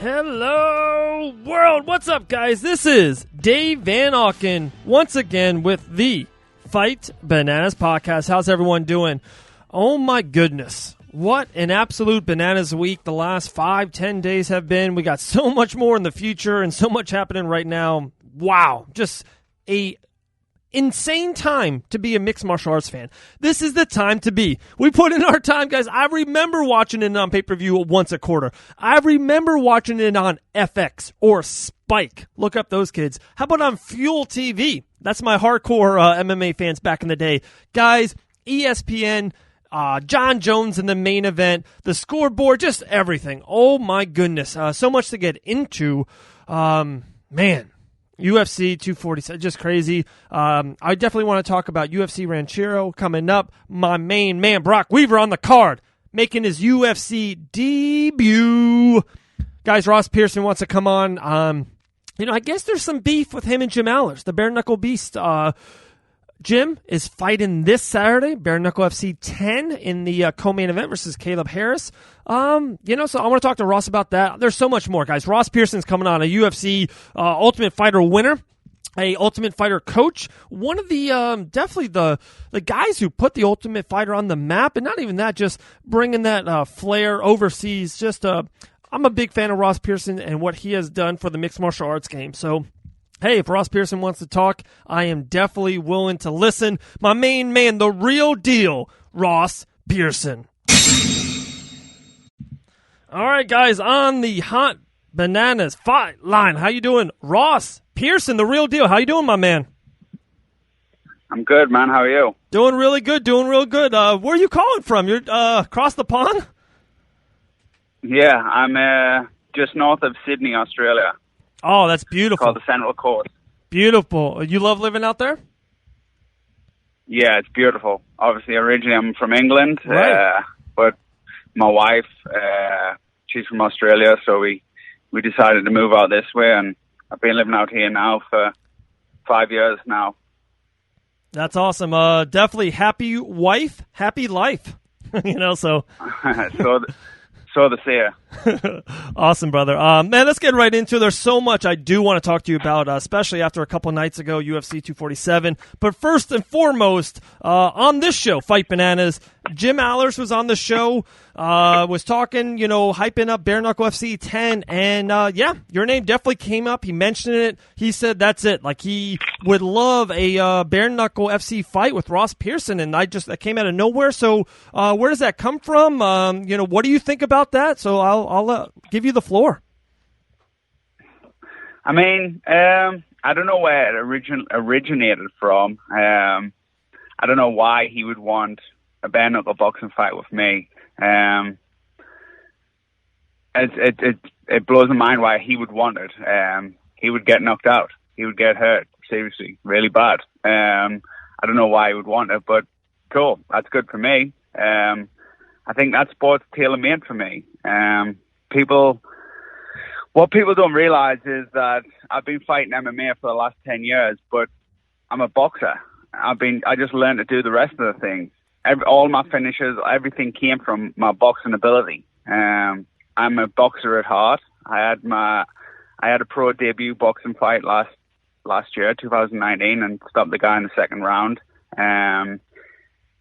Hello, world. What's up, guys? This is Dave Van Auken once again with the Fight Bananas podcast. How's everyone doing? Oh, my goodness. What an absolute bananas week the last 5-10 days have been. We got so much more in the future and so much happening right now. Wow. Just a insane time to be a mixed martial arts fan. This is the time to be. We put in our time, guys. I remember watching it on pay-per-view once a quarter. I remember watching it on FX or Spike. Look up those kids. How about on Fuel TV? That's my hardcore MMA fans back in the day. Guys, ESPN, John Jones in the main event, the scoreboard, just everything. Oh, my goodness. So much to get into. Man. UFC 247, just crazy. I definitely want to talk about UFC Ranchero coming up. My main man, Brock Weaver, on the card, making his UFC debut. Guys, Ross Pearson wants to come on. I guess there's some beef with him and Jim Alers, the Bare Knuckle Beast. Jim is fighting this Saturday, Bare Knuckle FC 10 in the co-main event versus Caleb Harris. So I want to talk to Ross about that. There's so much more, guys. Ross Pearson's coming on, a UFC Ultimate Fighter winner, a Ultimate Fighter coach, one of the definitely the guys who put the Ultimate Fighter on the map, and not even that, just bringing that flair overseas. Just I'm a big fan of Ross Pearson and what he has done for the mixed martial arts game. So, hey, if Ross Pearson wants to talk, I am definitely willing to listen. My main man, the real deal, Ross Pearson. All right, guys, on the Hot Bananas Fight line, how you doing? Ross Pearson, the real deal. How you doing, my man? I'm good, man. How are you? Doing really good, Where are you calling from? You're across the pond? Yeah, I'm just north of Sydney, Australia. Oh, that's beautiful. Called the Central Coast. Beautiful. You love living out there? Yeah, it's beautiful. Obviously, originally I'm from England, right. But my wife, she's from Australia, so we decided to move out this way, and I've been living out here now for 5 years now. That's awesome. Definitely happy wife, happy life. So. So to say. Awesome, brother. Man, let's get right into it. There's so much I do want to talk to you about, especially after a couple nights ago, UFC 247. But first and foremost, on this show, Fight Bananas, Jim Alers was on the show, was talking, hyping up Bare Knuckle FC 10. And, your name definitely came up. He mentioned it. He said that's it. Like, he would love a Bare Knuckle FC fight with Ross Pearson. And that came out of nowhere. So, where does that come from? What do you think about that? So I'll give you the floor. I mean, I don't know where it originated from. I don't know why he would want a bare knuckle boxing fight with me. It blows my mind why he would want it. He would get knocked out. He would get hurt, seriously, really bad. I don't know why he would want it, but cool. That's good for me. I think that sport's tailor-made for me. What people don't realize is that I've been fighting MMA for the last 10 years, but I'm a boxer. I just learned to do the rest of the things. All my finishes, everything came from my boxing ability. I'm a boxer at heart. I had a pro debut boxing fight last year, 2019, and stopped the guy in the second round.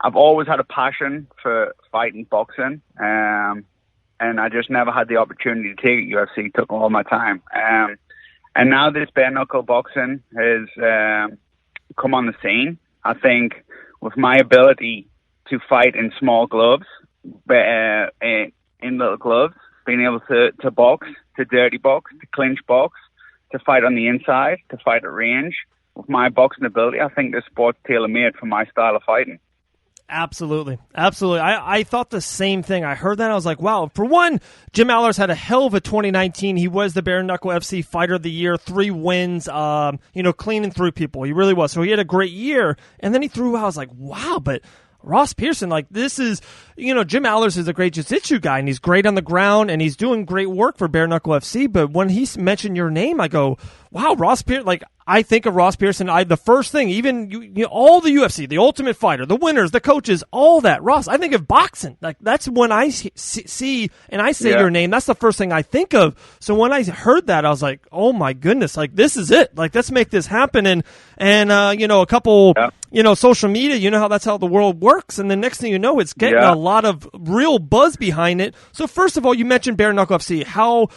I've always had a passion for fighting boxing, and I just never had the opportunity to take it. UFC took all my time. And now this bare knuckle boxing has come on the scene. I think with my ability to fight in small gloves, in little gloves, being able to box, to dirty box, to clinch box, to fight on the inside, to fight at range, with my boxing ability, I think this sport's tailor-made for my style of fighting. Absolutely. I thought the same thing. I heard that. I was like, wow. For one, Jim Alers had a hell of a 2019. He was the Bare Knuckle FC Fighter of the Year, 3 wins, cleaning through people. He really was. So he had a great year. And then he threw out, I was like, wow, but Ross Pearson, like, this is, Jim Alers is a great jiu-jitsu guy, and he's great on the ground, and he's doing great work for Bare Knuckle FC. But when he mentioned your name, I go, wow, Ross Pearson, like, I think of Ross Pearson, the first thing, even all the UFC, the Ultimate Fighter, the winners, the coaches, all that. Ross, I think of boxing. Like, that's when I see and I say your name. That's the first thing I think of. So when I heard that, I was like, oh my goodness, like, this is it. Like, let's make this happen. And a couple, social media, that's how the world works. And the next thing you know, it's getting a lot of real buzz behind it. So first of all, you mentioned Bare Knuckle FC. How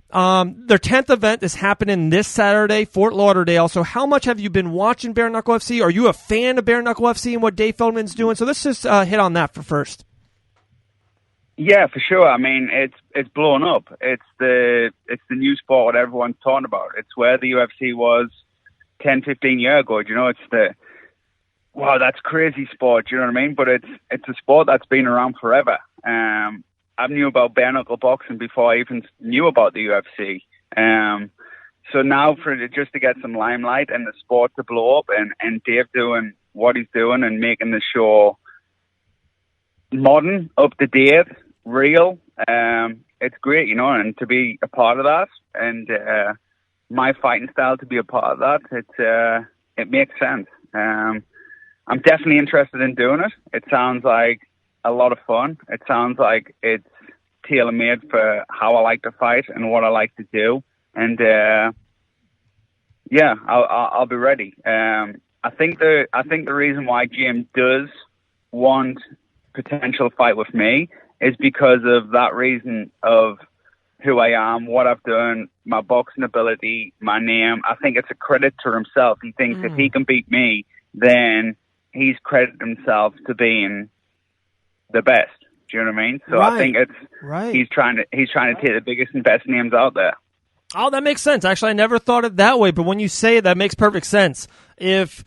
their 10th event is happening this Saturday, Fort Lauderdale. So how much have you been watching Bare Knuckle FC? Are you a fan of Bare Knuckle FC and what Dave Feldman's doing? So let's just hit on that for first. Yeah, for sure. I mean, it's blown up. It's the new sport what everyone's talking about. It's where the UFC was 10, 15 years ago. It's wow, that's crazy sport. You know what I mean? But it's a sport that's been around forever. I knew about bare knuckle boxing before I even knew about the UFC. So now just to get some limelight and the sport to blow up and Dave doing what he's doing and making the show modern, up to date, real, it's great, and to be a part of that and my fighting style to be a part of that, it makes sense. I'm definitely interested in doing it. It sounds like a lot of fun. It sounds like it's tailor-made for how I like to fight and what I like to do. And I'll be ready. I think the reason why Jim does want potential fight with me is because of that reason of who I am, what I've done, my boxing ability, my name. I think it's a credit to himself. He thinks if he can beat me, then he's credited himself to being the best. Do you know what I mean? So I think he's trying to take the biggest and best names out there. Oh, that makes sense. Actually, I never thought it that way, but when you say it, that makes perfect sense. If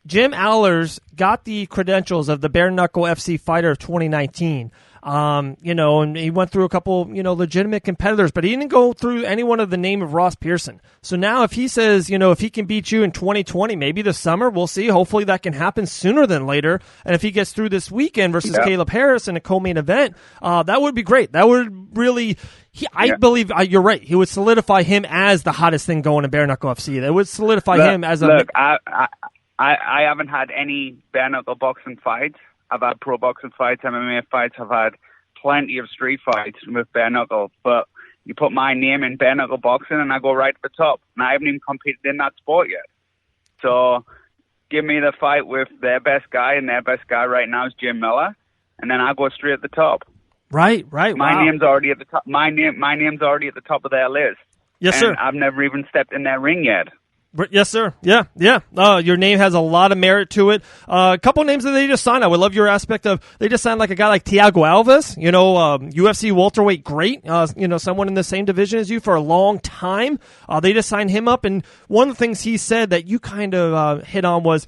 Jim Alers got the credentials of the Bare Knuckle FC Fighter of 2019, and he went through a couple, legitimate competitors, but he didn't go through anyone of the name of Ross Pearson. So now if he says, if he can beat you in 2020, maybe this summer, we'll see. Hopefully that can happen sooner than later. And if he gets through this weekend versus Caleb Harris in a co-main event, that would be great. That would really, I believe you're right. He would solidify him as the hottest thing going in Bare Knuckle FC. That would solidify him as a... Look, I haven't had any bare knuckle boxing fights. I've had pro boxing fights, MMA fights. I've had plenty of street fights with bare knuckle. But you put my name in bare knuckle boxing and I go right to the top. And I haven't even competed in that sport yet. So give me the fight with their best guy, and their best guy right now is Jim Miller. And then I go straight at the top. Right. My name's already at the top. My name's already at the top of their list. Yes, sir. I've never even stepped in that ring yet. Yes, sir. Yeah. Your name has a lot of merit to it. A couple names that they just signed. I would love your aspect of they just signed like a guy like Thiago Alves, UFC welterweight great, someone in the same division as you for a long time. They just signed him up, and one of the things he said that you kind of hit on was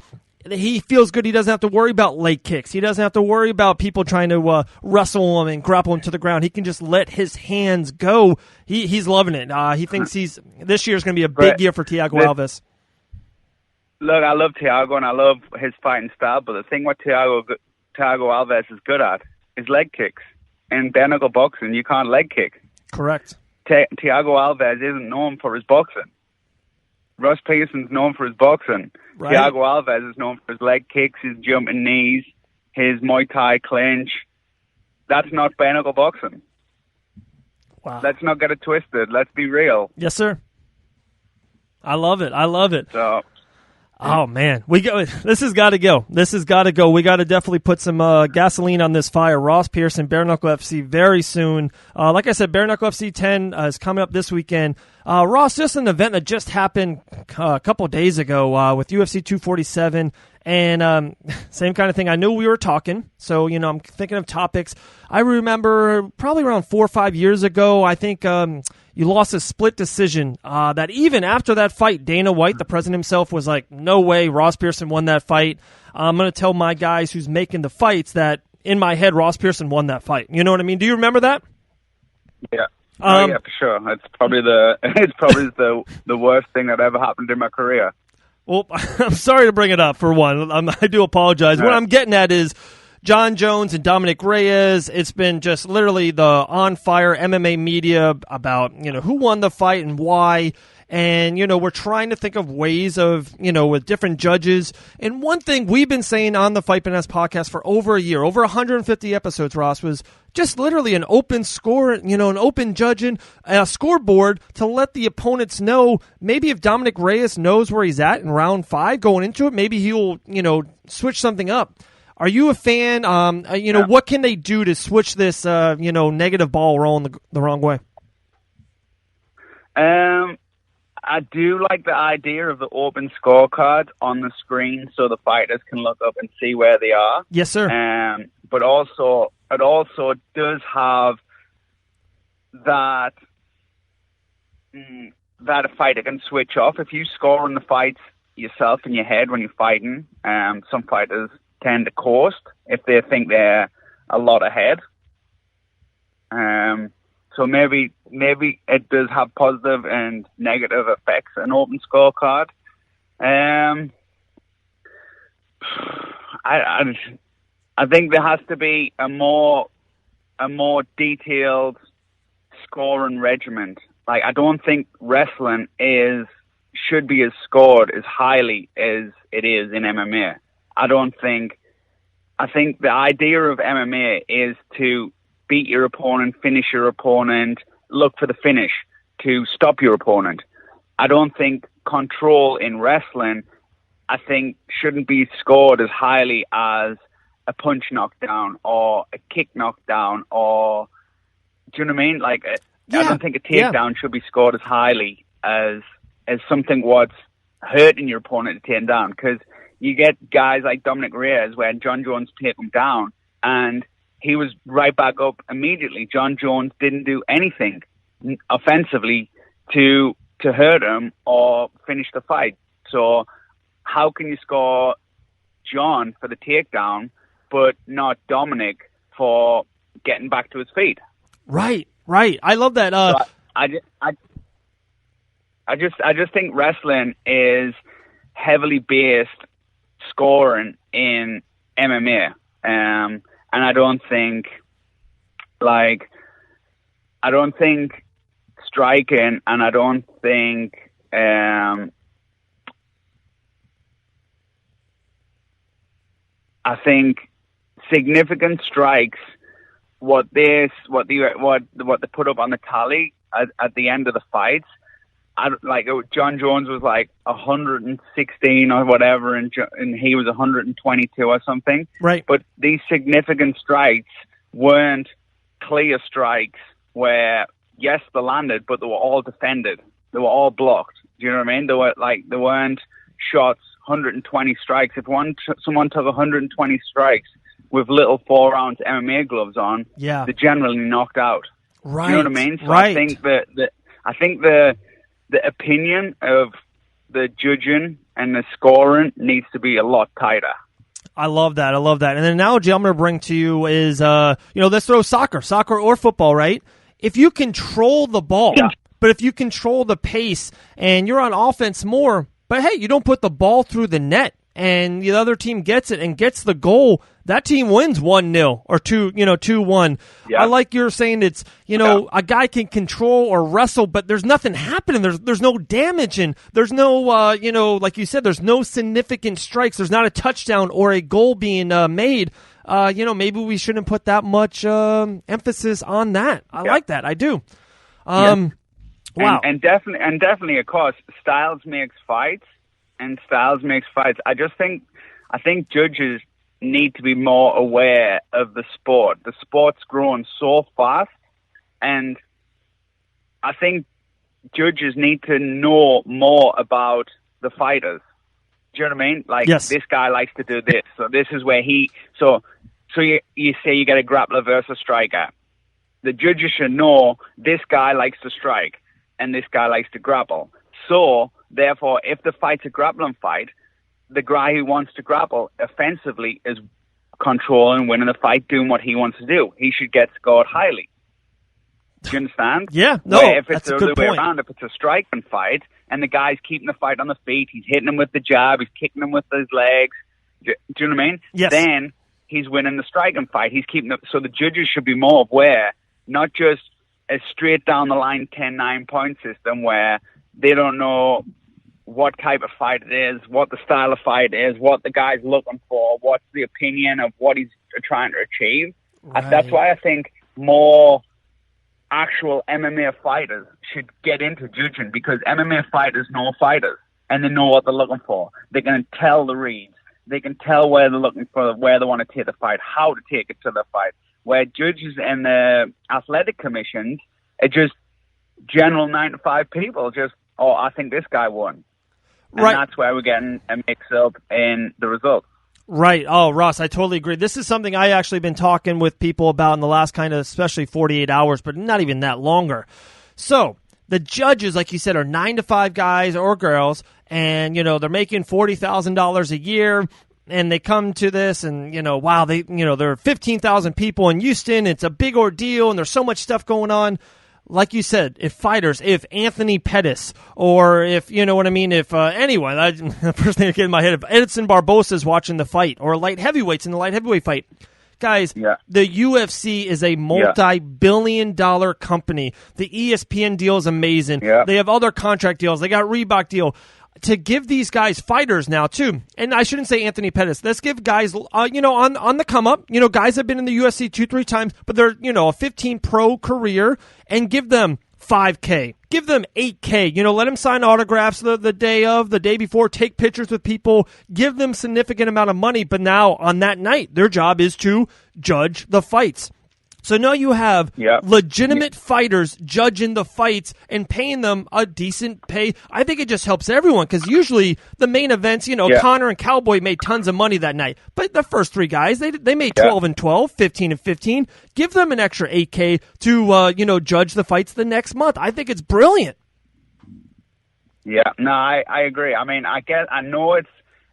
he feels good. He doesn't have to worry about leg kicks. He doesn't have to worry about people trying to wrestle him and grapple him to the ground. He can just let his hands go. He's loving it. He thinks this year is going to be a big year for Thiago Alves. Look, I love Thiago and I love his fighting style, but the thing what Thiago Alves is good at is leg kicks. In bare knuckle boxing, you can't leg kick. Correct. Thiago Alves isn't known for his boxing. Ross Pearson's known for his boxing. Right. Thiago Alves is known for his leg kicks, his jumping knees, his Muay Thai clinch. That's not bare knuckle boxing. Wow. Let's not get it twisted. Let's be real. Yes, sir. I love it. So, oh man, this has got to go. We got to definitely put some gasoline on this fire. Ross Pearson, Bare Knuckle FC, very soon. Like I said, Bare Knuckle FC 10 is coming up this weekend. Ross, just an event that just happened a couple days ago with UFC 247, and same kind of thing. I knew we were talking, so I'm thinking of topics. I remember probably around 4 or 5 years ago, I think you lost a split decision that even after that fight, Dana White, the president himself, was like, no way, Ross Pearson won that fight. I'm going to tell my guys who's making the fights that in my head, Ross Pearson won that fight. You know what I mean? Do you remember that? Yeah. Yeah, for sure. It's probably the worst thing that ever happened in my career. Well, I'm sorry to bring it up for one. I do apologize. What I'm getting at is John Jones and Dominick Reyes. It's been just literally the on-fire MMA media about, who won the fight and why. And, we're trying to think of ways of, with different judges. And one thing we've been saying on the Fight Bananas podcast for over a year, over 150 episodes, Ross, was just literally an open score, an open judging, a scoreboard to let the opponents know maybe if Dominick Reyes knows where he's at in round 5 going into it, maybe he'll, switch something up. Are you a fan? What can they do to switch this, negative ball rolling the wrong way? I do like the idea of the open scorecard on the screen so the fighters can look up and see where they are. Yes, sir. But also, it also does have that a fighter can switch off. If you score on the fights yourself in your head when you're fighting, some fighters tend to coast if they think they're a lot ahead. So maybe it does have positive and negative effects, an open scorecard. I think there has to be a more detailed scoring regimen. Like, I don't think wrestling should be as scored as highly as it is in MMA. I think the idea of MMA is to beat your opponent, finish your opponent, look for the finish to stop your opponent. I don't think control in wrestling, shouldn't be scored as highly as a punch knockdown or a kick knockdown or, do you know what I mean? Like, I don't think a takedown should be scored as highly as something what's hurting your opponent to take him down. Because you get guys like Dominick Reyes where John Jones take him down and he was right back up immediately. John Jones didn't do anything offensively to hurt him or finish the fight. So how can you score John for the takedown, but not Dominic for getting back to his feet? Right. I love that. So I just think wrestling is heavily based scoring in MMA. And I don't think striking, and I don't think I think significant strikes, what they put up on the tally at the end of the fights. John Jones was like 116 or whatever, and he was 122 or something. Right. But these significant strikes weren't clear strikes where, yes, they landed, but they were all defended. They were all blocked. Do you know what I mean? They weren't shots, 120 strikes. If someone took 120 strikes with little 4-ounce MMA gloves on, they're generally knocked out. Right. Do you know what I mean? So right. I think the opinion of the judging and the scoring needs to be a lot tighter. I love that. And the analogy I'm going to bring to you is, let's throw soccer or football, right? If you control the ball, but if you control the pace and you're on offense more, but hey, you don't put the ball through the net and the other team gets it and gets the goal, that team wins 1-0 or 2-1. I like you're saying it's, a guy can control or wrestle, but there's nothing happening. There's no damage and there's no, like you said, there's no significant strikes. There's not a touchdown or a goal being made. Maybe we shouldn't put that much emphasis on that. I like that. I do. Wow. And definitely, of course, styles makes fights. I think judges need to be more aware of the sport. The sport's growing so fast, and I think judges need to know more about the fighters. Do you know what I mean? Like, This guy likes to do this, so this is where So you say you get a grappler versus striker. The judges should know this guy likes to strike, and this guy likes to grapple. So, therefore, if the fight's a grappling fight, the guy who wants to grapple offensively is controlling, winning the fight, doing what he wants to do. He should get scored highly. Do you understand? Yeah, no, if it's that's the a good other way point. around, if it's a striking fight and the guy's keeping the fight on the feet, he's hitting him with the jab, he's kicking him with his legs, do you know what I mean? Yes. Then he's winning the striking fight. He's keeping it. So the judges should be more aware, not just a straight down the line 10-9 point system where they don't know what type of fight it is, what the style of fight is, what the guy's looking for, what's the opinion of what he's trying to achieve. Right. That's why I think more actual MMA fighters should get into judging, because MMA fighters know fighters and they know what they're looking for. They can tell the reads. They can tell where they're looking for, where they want to take the fight, how to take it to the fight. Where judges and the athletic commissions are just general 9-to-5 people, just, oh, I think this guy won. And right. That's where we're getting a mix-up in the results. Right. Oh, Ross, I totally agree. This is something I actually been talking with people about in the last kind of, especially 48 hours, but not even that longer. So the judges, like you said, are 9-to-5 guys or girls, and, they're making $40,000 a year. And they come to this and, wow, there are 15,000 people in Houston. It's a big ordeal and there's so much stuff going on. Like you said, if Anthony Pettis or if, if anyone, the first thing that came in my head, if Edson Barbosa's watching the fight or light heavyweights in the light heavyweight fight. Guys, The UFC is a multi-billion-dollar company. The ESPN deal is amazing. Yeah. They have other contract deals. They got Reebok deal. To give these guys fighters now, too, and I shouldn't say Anthony Pettis. Let's give guys, on the come-up. Guys have been in the UFC 2-3 times, but they're, a 15 pro career, and give them $5K. Give them $8K. Let them sign autographs the day before, take pictures with people, give them significant amount of money, but now, on that night, their job is to judge the fights. So now you have legitimate fighters judging the fights and paying them a decent pay. I think it just helps everyone because usually the main events, Conor and Cowboy made tons of money that night. But the first three guys, they made 12 and 12, 15 and 15. Give them an extra $8K to, judge the fights the next month. I think it's brilliant. Yeah, no, I agree. I mean, I know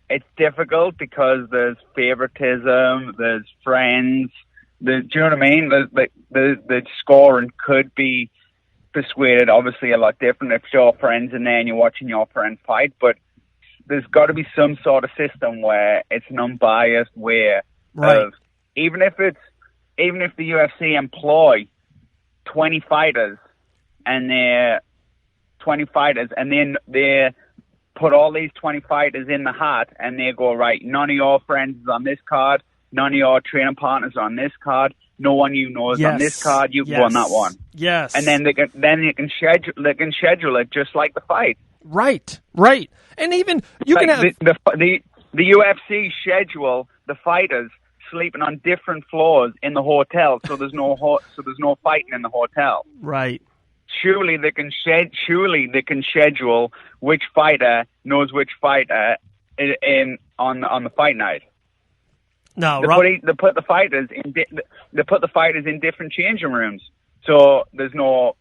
it's difficult because there's favoritism, there's friends. Do you know what I mean? The scoring could be persuaded, obviously a lot different if your friends in there and you're watching your friend fight, but there's got to be some sort of system where it's an unbiased way of, even if the UFC employ 20 fighters and they're 20 fighters and then they put all these 20 fighters in the hat and they go, right, none of your friends is on this card, none of your training partners are on this card. No one you know is on this card. You go on that one. Yes. And then they can schedule it just like the fight. Right. And even you can have the UFC schedule the fighters sleeping on different floors in the hotel, so there's no fighting in the hotel. Right. Surely they can schedule which fighter knows which fighter on the fight night. No, they put the fighters in different changing rooms, so there's no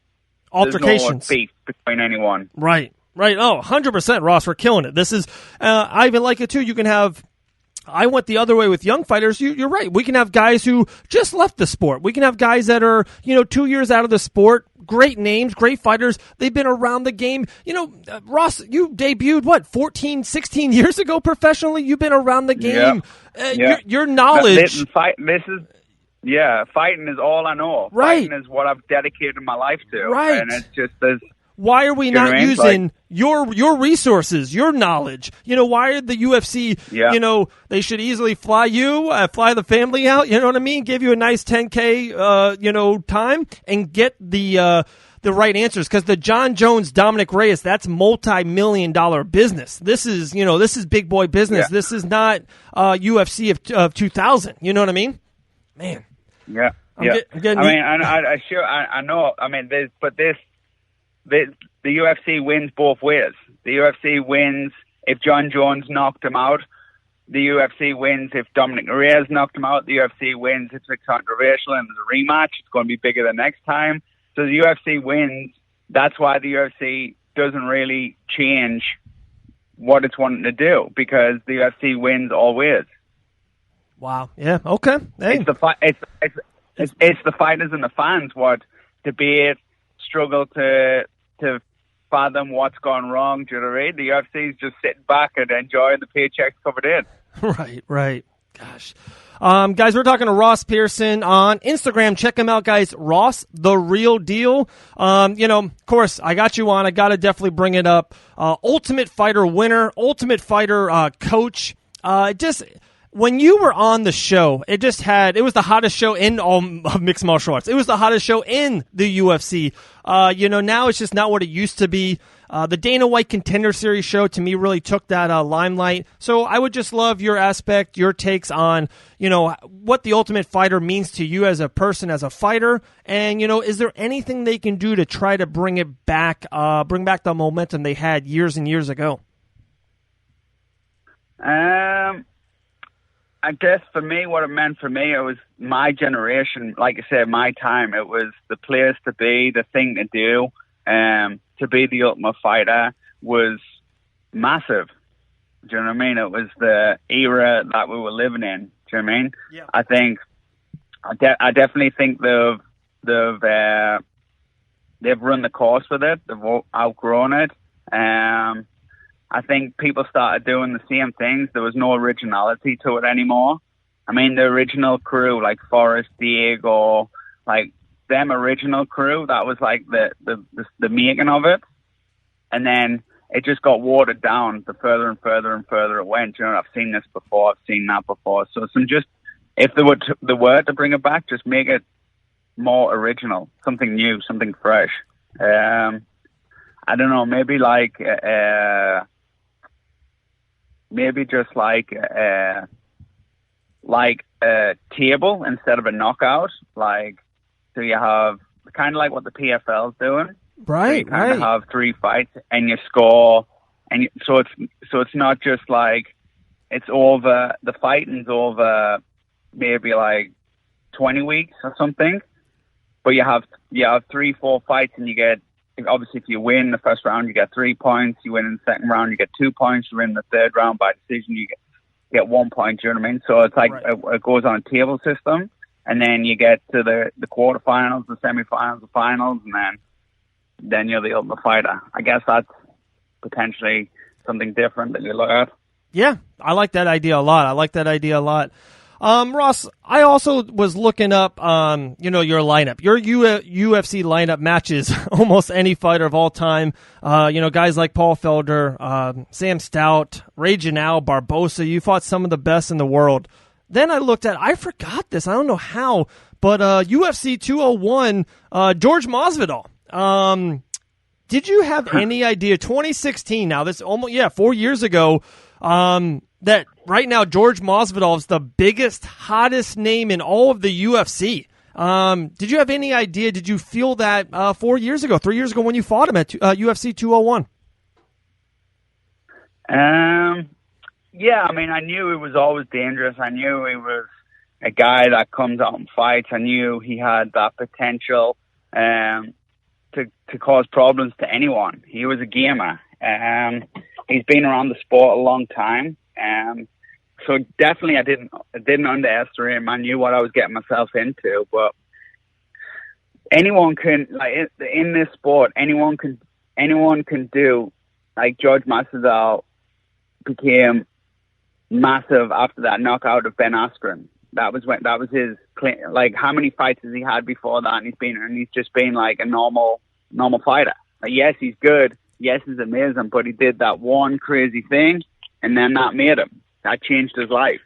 altercations, beef between anyone. Right. Oh, 100%, Ross. We're killing it. This is. I even like it too. You can have. I went the other way with young fighters. You're right. We can have guys who just left the sport. We can have guys that are 2 years out of the sport. Great names, great fighters. They've been around the game. Ross, you debuted, 14, 16 years ago professionally? You've been around the game. Your knowledge. Fighting is all I know. Right. Fighting is what I've dedicated my life to. Right. And it's just as... Why are we not using your resources, your knowledge? Why are the UFC, they should easily fly the family out, you know what I mean? Give you a nice 10K, time and get the right answers. Because the John Jones, Dominick Reyes, that's multi-million-dollar business. This is big boy business. Yeah. This is not UFC of 2000. You know what I mean? Man. Yeah. I know. I mean, the UFC wins both ways. The UFC wins if John Jones knocked him out. The UFC wins if Dominick Reyes knocked him out. The UFC wins if it's controversial and there's a rematch. It's going to be bigger the next time. So the UFC wins. That's why the UFC doesn't really change what it's wanting to do, because the UFC wins always. Wow. Yeah. Okay. Hey. It's the fighters and the fans what debate, struggle to fathom what's gone wrong. Do you know what I mean? The UFC's just sitting back and enjoying the paychecks covered in. Right. Gosh. Guys, we're talking to Ross Pearson on Instagram. Check him out, guys. Ross, the real deal. Of course, I got you on. I got to definitely bring it up. Ultimate Fighter winner, Ultimate Fighter coach. When you were on the show, it was the hottest show in all of mixed martial arts. It was the hottest show in the UFC. Now it's just not what it used to be. The Dana White Contender Series show, to me, really took that limelight. So I would just love your aspect, your takes on, what the Ultimate Fighter means to you as a person, as a fighter. And, is there anything they can do to try to bring it back, bring back the momentum they had years and years ago? I guess for me, what it meant for me, it was my generation, like I said, my time. It was the place to be, the thing to do. To be the Ultimate Fighter was massive. Do you know what I mean? It was the era that we were living in. Do you know what I mean? Yeah. I think, I definitely think they've run the course with it. They've outgrown it. I think people started doing the same things. There was no originality to it anymore. I mean, the original crew, like Forrest, Diego, like them original crew, that was like the making of it. And then it just got watered down the further and further and further it went. I've seen this before. I've seen that before. So if they were to bring it back, just make it more original, something new, something fresh. I don't know, maybe just like a table instead of a knockout. So you have kind of like what the PFL is doing. Right, so you kind of have 3 fights and you score, and so it's not just like it's over. The fighting's over maybe like 20 weeks or something, but you have 3-4 fights, and you get, obviously, if you win the first round, you get 3 points. You win in the second round, you get 2 points. You win the third round by decision, you get 1 point. Do you know what I mean? So it's like it goes on a table system, and then you get to the quarterfinals, the semifinals, the finals, and then you're the Ultimate Fighter. I guess that's potentially something different that you look at. Yeah, I like that idea a lot. Ross, I also was looking up, your lineup. Your UFC lineup matches almost any fighter of all time. Guys like Paul Felder, Sam Stout, Ray Janelle, Barbosa. You fought some of the best in the world. Then I forgot this. I don't know how, but UFC 201, Jorge Masvidal. Did you have any idea, 2016 now, this almost, 4 years ago, that right now Jorge Masvidal is the biggest, hottest name in all of the UFC. Did you have any idea? Did you feel that 3 years ago when you fought him at UFC 201? Yeah, I mean, I knew he was always dangerous. I knew he was a guy that comes out and fights. I knew he had that potential to cause problems to anyone. He was a gamer. He's been around the sport a long time. So definitely I didn't underestimate him. I knew what I was getting myself into, but anyone can, like, in this sport, anyone can do, like Jorge Masvidal became massive after that knockout of Ben Askren. That was his, like, how many fights has he had before that? And he's just been like a normal fighter. Like, yes, he's good. Yes, he's amazing, but he did that one crazy thing, and then that made him. That changed his life.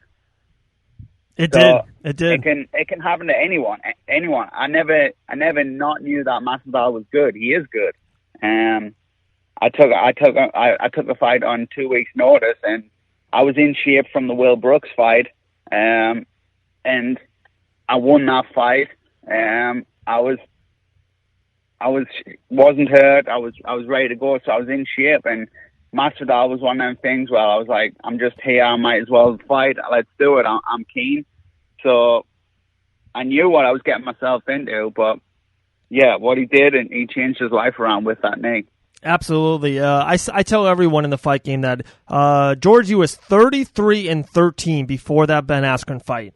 It did. It can happen to anyone. I never not knew that Masvidal was good. He is good. I took the fight on 2 weeks' notice, and I was in shape from the Will Brooks fight, and I won that fight. I wasn't hurt. I was ready to go, so I was in shape. And Masvidal was one of them things where I was like, I'm just here. I might as well fight. Let's do it. I'm keen. So I knew what I was getting myself into, but yeah, what he did, and he changed his life around with that knee. Absolutely. I tell everyone in the fight game that Georgie was 33-13 before that Ben Askren fight.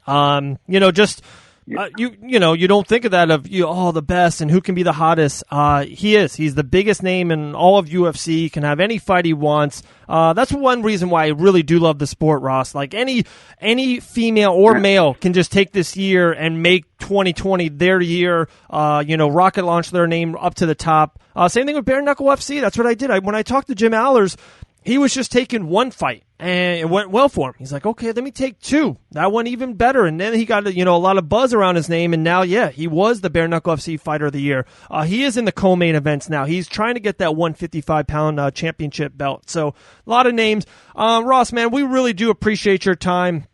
Just You don't think of that the best and who can be the hottest. He is. He's the biggest name in all of UFC. He can have any fight he wants. That's one reason why I really do love the sport, Ross. Like any female or male can just take this year and make 2020 their year. Rocket launch their name up to the top. Same thing with Bare Knuckle FC. That's what I did. When I talked to Jim Alers, he was just taking one fight, and it went well for him. He's like, okay, let me take two. That went even better. And then he got a lot of buzz around his name, and now, he was the Bare Knuckle FC Fighter of the Year. He is in the co-main events now. He's trying to get that 155-pound championship belt. So a lot of names. Ross, man, we really do appreciate your time.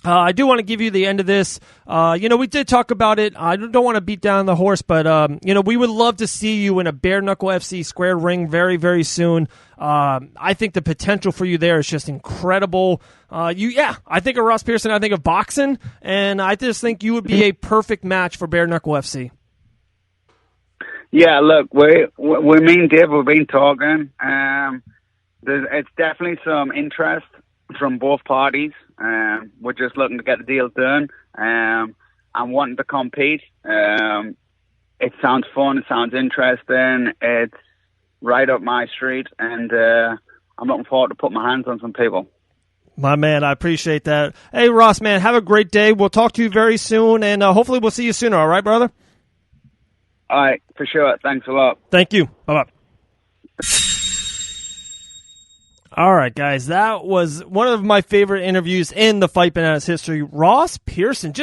I do want to give you the end of this. We did talk about it. I don't want to beat down the horse, but, we would love to see you in a Bare Knuckle FC squared ring very, very soon. I think the potential for you there is just incredible. I think of Ross Pearson. I think of boxing, and I just think you would be a perfect match for Bare Knuckle FC. Yeah, look, me and Dave, we've been talking. It's definitely some interest from both parties. We're just looking to get the deal done. I'm wanting to compete. It sounds fun. It sounds interesting. It's right up my street, and I'm looking forward to putting my hands on some people. My man, I appreciate that. Hey, Ross, man, have a great day. We'll talk to you very soon, and hopefully we'll see you sooner. All right, brother? All right, for sure. Thanks a lot. Thank you. Bye-bye. All right, guys, that was one of my favorite interviews in the Fight Bananas history. Ross Pearson,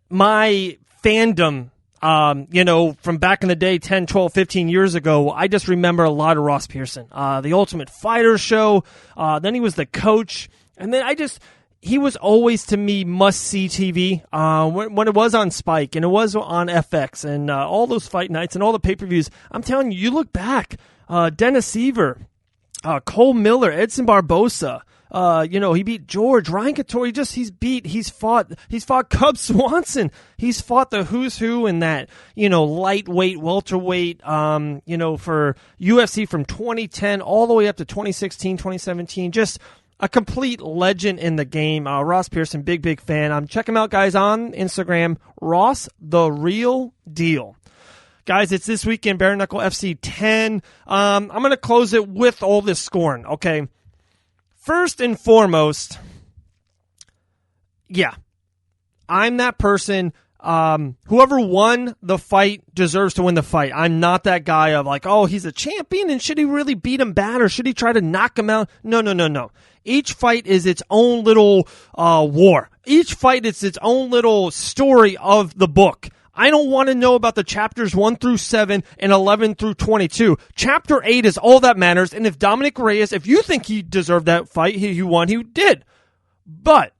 my fandom, from back in the day, 10, 12, 15 years ago, I just remember a lot of Ross Pearson. The Ultimate Fighter show, then he was the coach, and then he was always, to me, must-see TV when it was on Spike and it was on FX and all those fight nights and all the pay-per-views. I'm telling you, you look back, Dennis Seaver, Cole Miller, Edson Barbosa, he beat George, Ryan Couture, he's fought Cub Swanson, he's fought the who's who in that, lightweight, welterweight, for UFC from 2010 all the way up to 2016, 2017, just a complete legend in the game. Ross Pearson, big fan. Check him out, guys, on Instagram, Ross the Real Deal. Guys, it's this weekend, Bare Knuckle FC 10. I'm going to close it with all this scoring, okay? First and foremost, I'm that person. Whoever won the fight deserves to win the fight. I'm not that guy of he's a champion, and should he really beat him bad, or should he try to knock him out? No. Each fight is its own little war. Each fight is its own little story of the book. I don't want to know about the chapters 1 through 7 and 11 through 22. Chapter 8 is all that matters, and if Dominick Reyes, if you think he deserved that fight, he won, he did. But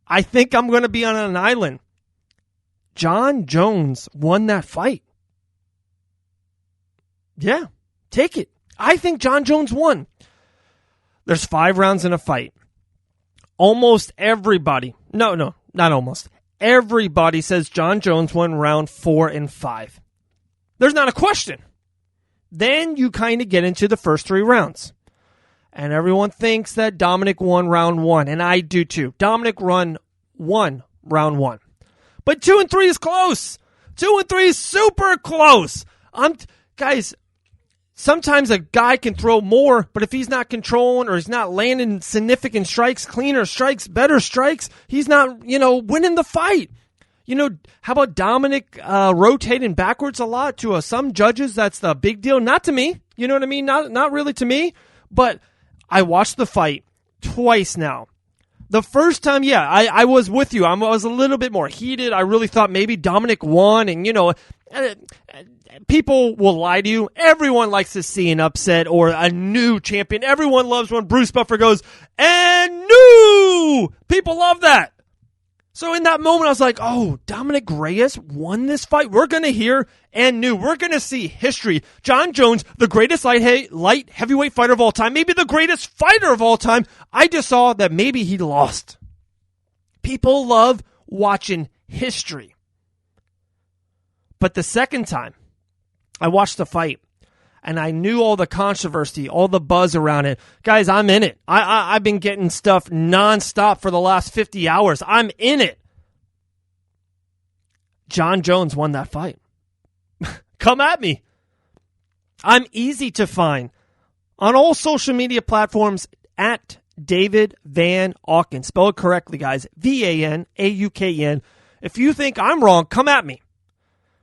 I think I'm going to be on an island. Jon Jones won that fight. Yeah, take it. I think Jon Jones won. There's 5 rounds in a fight. Almost everybody, no, not almost. Everybody says Jon Jones won round 4 and 5. There's not a question. Then you kind of get into the first 3 rounds. And everyone thinks that Dominick won round 1, and I do too. Dominick won round 1. But 2 and 3 is close. 2 and 3 is super close. Guys, sometimes a guy can throw more, but if he's not controlling or he's not landing significant strikes, cleaner strikes, better strikes, he's not, winning the fight. How about Dominick rotating backwards a lot? To some judges, that's the big deal. Not to me. You know what I mean? Not really to me. But I watched the fight twice now. The first time, I was with you. I was a little bit more heated. I really thought maybe Dominick won. And, people will lie to you. Everyone likes to see an upset or a new champion. Everyone loves when Bruce Buffer goes, and new! People love that. So in that moment, I was like, oh, Dominick Reyes won this fight. We're going to hear and new. We're going to see history. Jon Jones, the greatest light heavyweight fighter of all time, maybe the greatest fighter of all time. I just saw that maybe he lost. People love watching history. But the second time I watched the fight, and I knew all the controversy, all the buzz around it. Guys, I'm in it. I've been getting stuff nonstop for the last 50 hours. I'm in it. Jon Jones won that fight. Come at me. I'm easy to find on all social media platforms at David Van Auken. Spell it correctly, guys. VANAUKN. If you think I'm wrong, come at me.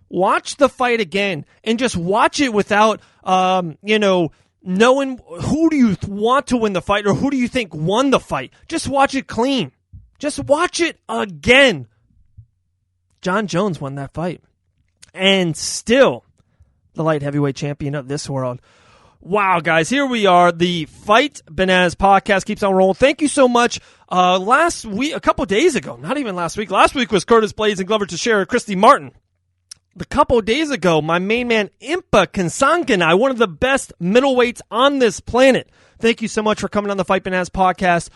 Watch the fight again and just watch it without, knowing who do you want to win the fight or who do you think won the fight. Just watch it clean. Just watch it again. Jon Jones won that fight. And still the light heavyweight champion of this world. Wow, guys, here we are. The Fight Bananas podcast keeps on rolling. Thank you so much. Last week, a couple days ago, not even last week. Last week was Curtis Blades and Glover Teixeira, Christy Martin. A couple days ago, my main man, Kncukle, one of the best middleweights on this planet. Thank you so much for coming on the Fight Bananas podcast.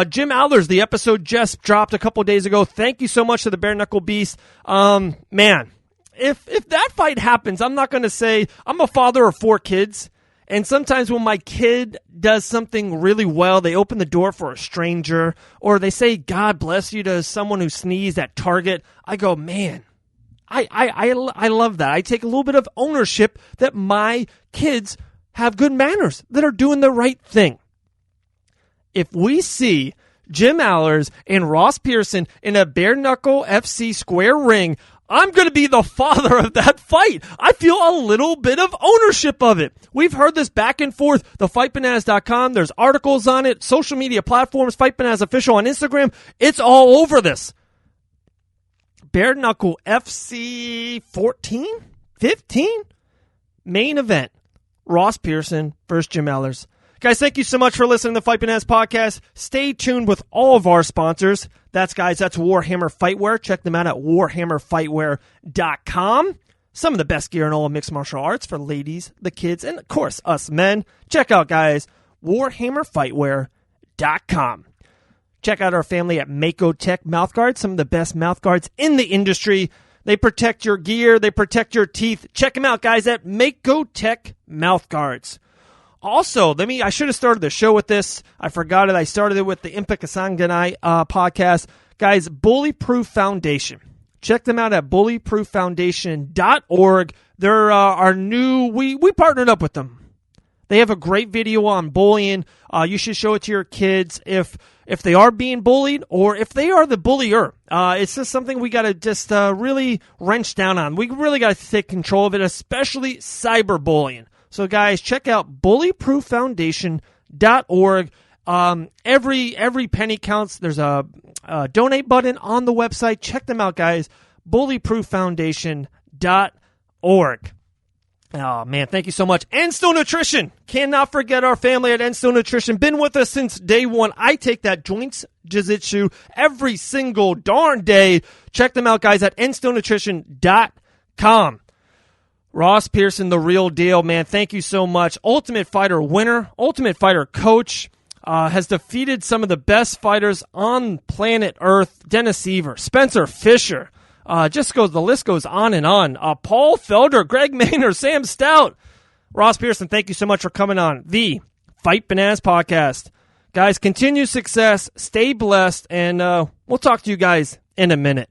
Jim Alers, the episode just dropped a couple days ago. Thank you so much to the Bare Knuckle Beast. Man, if that fight happens, I'm not going to say I'm a father of 4 kids. And sometimes when my kid does something really well, they open the door for a stranger or they say, God bless you to someone who sneezed at Target. I go, man, I love that. I take a little bit of ownership that my kids have good manners, that are doing the right thing. If we see Jim Alers and Ross Pearson in a Bare Knuckle FC square ring, I'm going to be the father of that fight. I feel a little bit of ownership of it. We've heard this back and forth. TheFightBananas.com, there's articles on it, social media platforms, Fight Bananas Official on Instagram. It's all over this. Bare Knuckle FC 14? 15? Main event. Ross Pearson versus Jim Alers. Guys, thank you so much for listening to the Fight Bananas podcast. Stay tuned with all of our sponsors. That's Warhammer Fightwear. Check them out at warhammerfightwear.com. Some of the best gear in all of mixed martial arts for ladies, the kids, and of course, us men. Check out, guys, warhammerfightwear.com. Check out our family at Kncukle Mouthguards, some of the best mouthguards in the industry. They protect your gear. They protect your teeth. Check them out, guys, at Kncukle Mouthguards. Also, I should have started the show with this. I forgot it. I started it with the Impikasanganai podcast. Guys, Bullyproof Foundation. Check them out at bullyprooffoundation.org. They're our new, we partnered up with them. They have a great video on bullying. You should show it to your kids if they are being bullied or if they are the bullier. It's just something we got to just really wrench down on. We really got to take control of it, especially cyberbullying. So, guys, check out bullyprooffoundation.org. Every penny counts. There's a donate button on the website. Check them out, guys. bullyprooffoundation.org. Oh, man, thank you so much. Enstone Nutrition. Cannot forget our family at Enstone Nutrition. Been with us since day one. I take that joints jiu-jitsu every single darn day. Check them out, guys, at enstonenutrition.com. Ross Pearson, the real deal, man. Thank you so much. Ultimate Fighter winner, Ultimate Fighter coach, has defeated some of the best fighters on planet Earth. Dennis Seaver, Spencer Fisher. The list goes on and on. Paul Felder, Greg Maynard, Sam Stout. Ross Pearson, thank you so much for coming on the Fight Bananas podcast. Guys, continue success, stay blessed, and we'll talk to you guys in a minute.